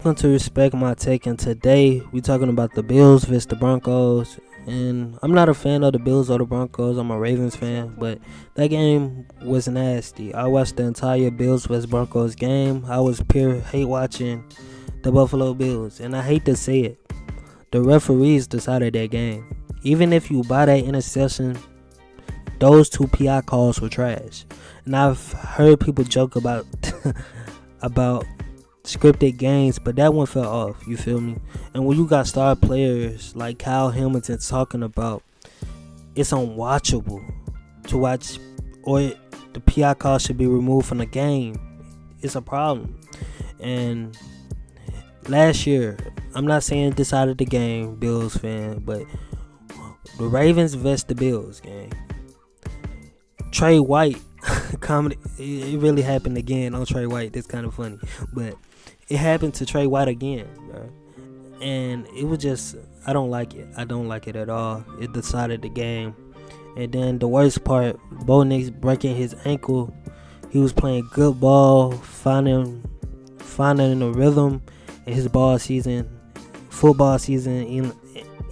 Welcome to Respect My Take, and today we talking about the Bills versus the Broncos. And I'm not a fan of the Bills or the Broncos. I'm a Ravens fan, but that game was nasty. I watched the entire Bills versus Broncos game. I was pure hate watching the Buffalo Bills, and I hate to say it. The referees decided that game. Even if you buy that interception, those two PI calls were trash. And I've heard people joke about about scripted games, but that one fell off. You feel me? And when you got star players like Kyle Hamilton talking about it's unwatchable to watch, or the PI call should be removed from the game, it's a problem. And last year, I'm not saying decided the game, Bills fan, but the Ravens vs the Bills game. Trey White comedy, it really happened again on Trey White. That's kind of funny, but it happened to Trey White again, bro. And it was just, I don't like it. I don't like it at all. It decided the game. And then the worst part, Bo Nix breaking his ankle. He was playing good ball, finding a rhythm, and his football season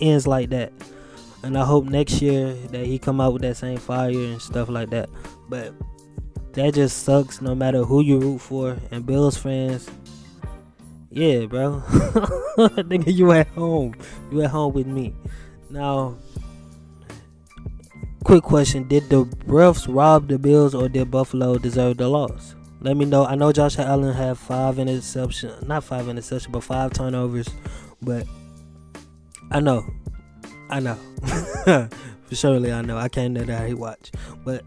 ends like that. And I hope next year that he come out with that same fire and stuff like that. But that just sucks no matter who you root for. And Bills fans, yeah, bro. Nigga, you at home. You at home with me. Now, quick question. Did the refs rob the Bills, or did Buffalo deserve the loss? Let me know. I know Josh Allen had 5 interceptions. Not 5 interceptions, but 5 turnovers. But I know. For surely I know. I can't know that I hate watch. But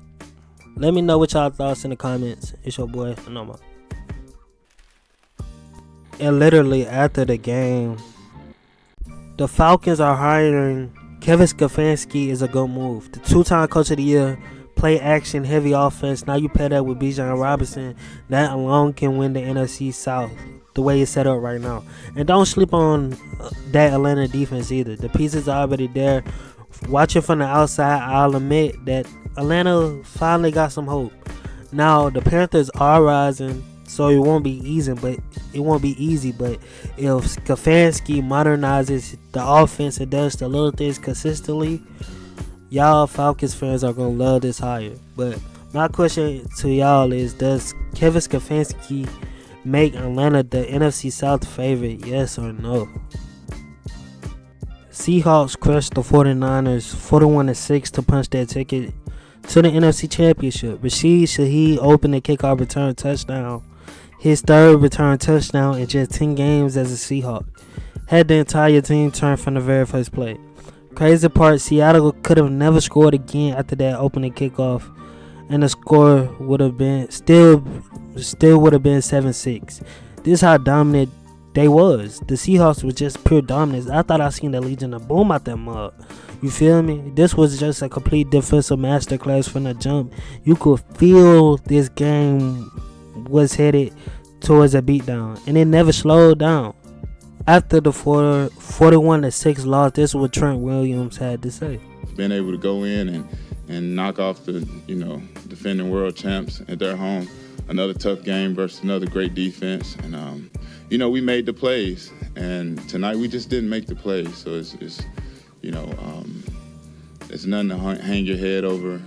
let me know what y'all thoughts in the comments. It's your boy, Anoma. And literally after the game, the Falcons are hiring Kevin Stefanski. Is a good move. The 2-time coach of the year, play action, heavy offense. Now you pair that with Bijan Robinson. That alone can win the NFC South the way it's set up right now. And don't sleep on that Atlanta defense either. The pieces are already there. Watching from the outside, I'll admit that Atlanta finally got some hope. Now the Panthers are rising, so it won't be easy. But if Stefanski modernizes the offense and does the little things consistently, y'all Falcons fans are gonna love this hire. But my question to y'all is: does Kevin Stefanski make Atlanta the NFC South favorite? Yes or no? Seahawks crushed the 49ers 41-6 to punch their ticket to the NFC Championship. Rashid Shaheed opened the kickoff return touchdown. His third return touchdown in just 10 games as a Seahawk. Had the entire team turn from the very first play. Crazy part, Seattle could have never scored again after that opening kickoff, and the score would have been still would have been 7-6. This is how dominant they was. The Seahawks was just pure dominance. I thought I seen the Legion of Boom out that mug. You feel me? This was just a complete defensive masterclass from the jump. You could feel this game was headed towards a beatdown, and it never slowed down. After the 41-6 loss, this is what Trent Williams had to say. Being able to go in and knock off the defending world champs at their home, another tough game versus another great defense, and we made the plays, and tonight we just didn't make the plays. So it's nothing to hang your head over.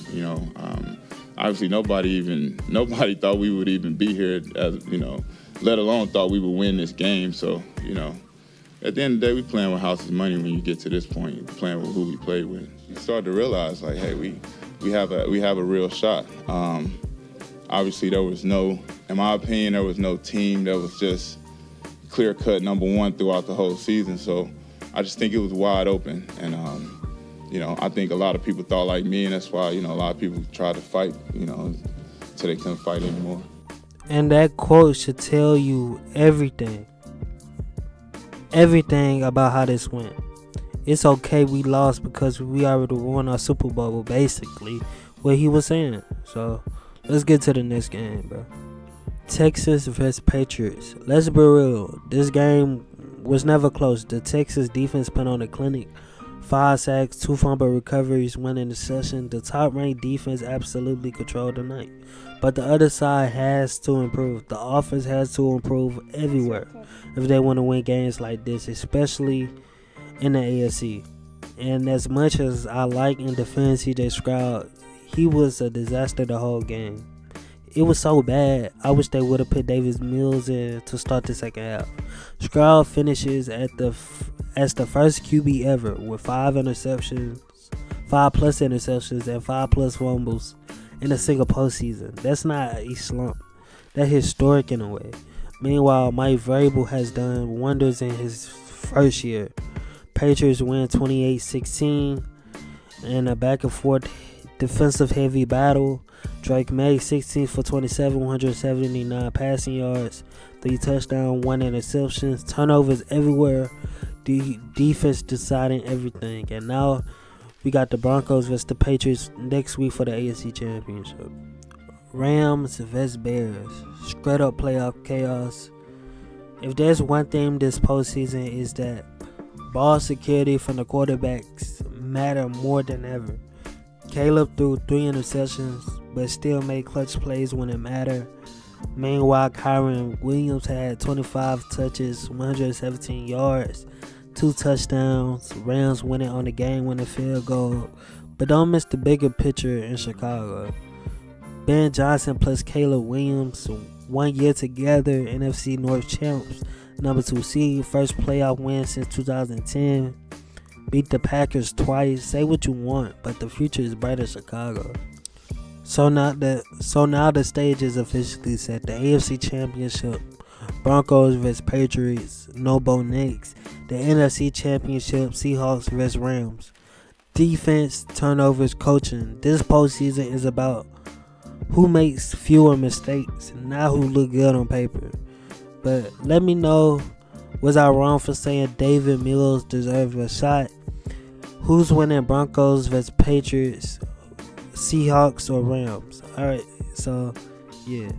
Obviously nobody thought we would even be here, let alone thought we would win this game. So at the end of the day, we playing with house's money. When you get to this point, you're playing with who we play with. You start to realize, like, hey, we have a real shot. Obviously, in my opinion, there was no team that was just clear-cut number one throughout the whole season. So I just think it was wide open. And, I think a lot of people thought like me, and that's why, a lot of people tried to fight, till they couldn't fight anymore. And that quote should tell you everything about how this went. It's okay we lost because we already won our Super Bowl, basically, what he was saying. So let's get to the next game, bro. Texans vs Patriots. Let's be real. This game was never close. The Texas defense put on a clinic. 5 sacks, 2 fumble recoveries, 1 interception. The top-ranked defense absolutely controlled the night. But the other side has to improve. The offense has to improve everywhere if they want to win games like this, especially in the AFC. And as much as I like and defend CJ Stroud, he was a disaster the whole game. It was so bad. I wish they would have put Davis Mills in to start the second half. Stroud finishes as the first QB ever with 5 interceptions, 5 plus interceptions, and 5 plus fumbles in a single postseason. That's not a slump. That's historic in a way. Meanwhile, Mike Vrabel has done wonders in his first year. Patriots win 28-16 in a back and forth defensive heavy battle. Drake Maye 16 for 27, 179 passing yards, 3 touchdowns, 1 interceptions, turnovers everywhere. The defense deciding everything. And now we got the Broncos versus the Patriots next week for the AFC Championship. Rams vs Bears. Straight up playoff chaos. If there's one thing this postseason is that ball security from the quarterbacks matter more than ever. Caleb threw 3 interceptions, but still made clutch plays when it mattered. Meanwhile, Kyron Williams had 25 touches, 117 yards, 2 touchdowns. Rams winning on the game-winning field goal. But don't miss the bigger picture in Chicago. Ben Johnson plus Caleb Williams, 1 year together, NFC North champs, number 2 seed, first playoff win since 2010. Beat the Packers twice. Say what you want, but the future is bright in Chicago. So now the stage is officially set. The AFC Championship, Broncos vs Patriots, no Bo Nix. The NFC Championship, Seahawks vs Rams. Defense, turnovers, coaching. This postseason is about who makes fewer mistakes, not who look good on paper. But let me know, was I wrong for saying Davis Mills deserves a shot? Who's winning, Broncos vs Patriots, Seahawks, or Rams? Alright, so yeah.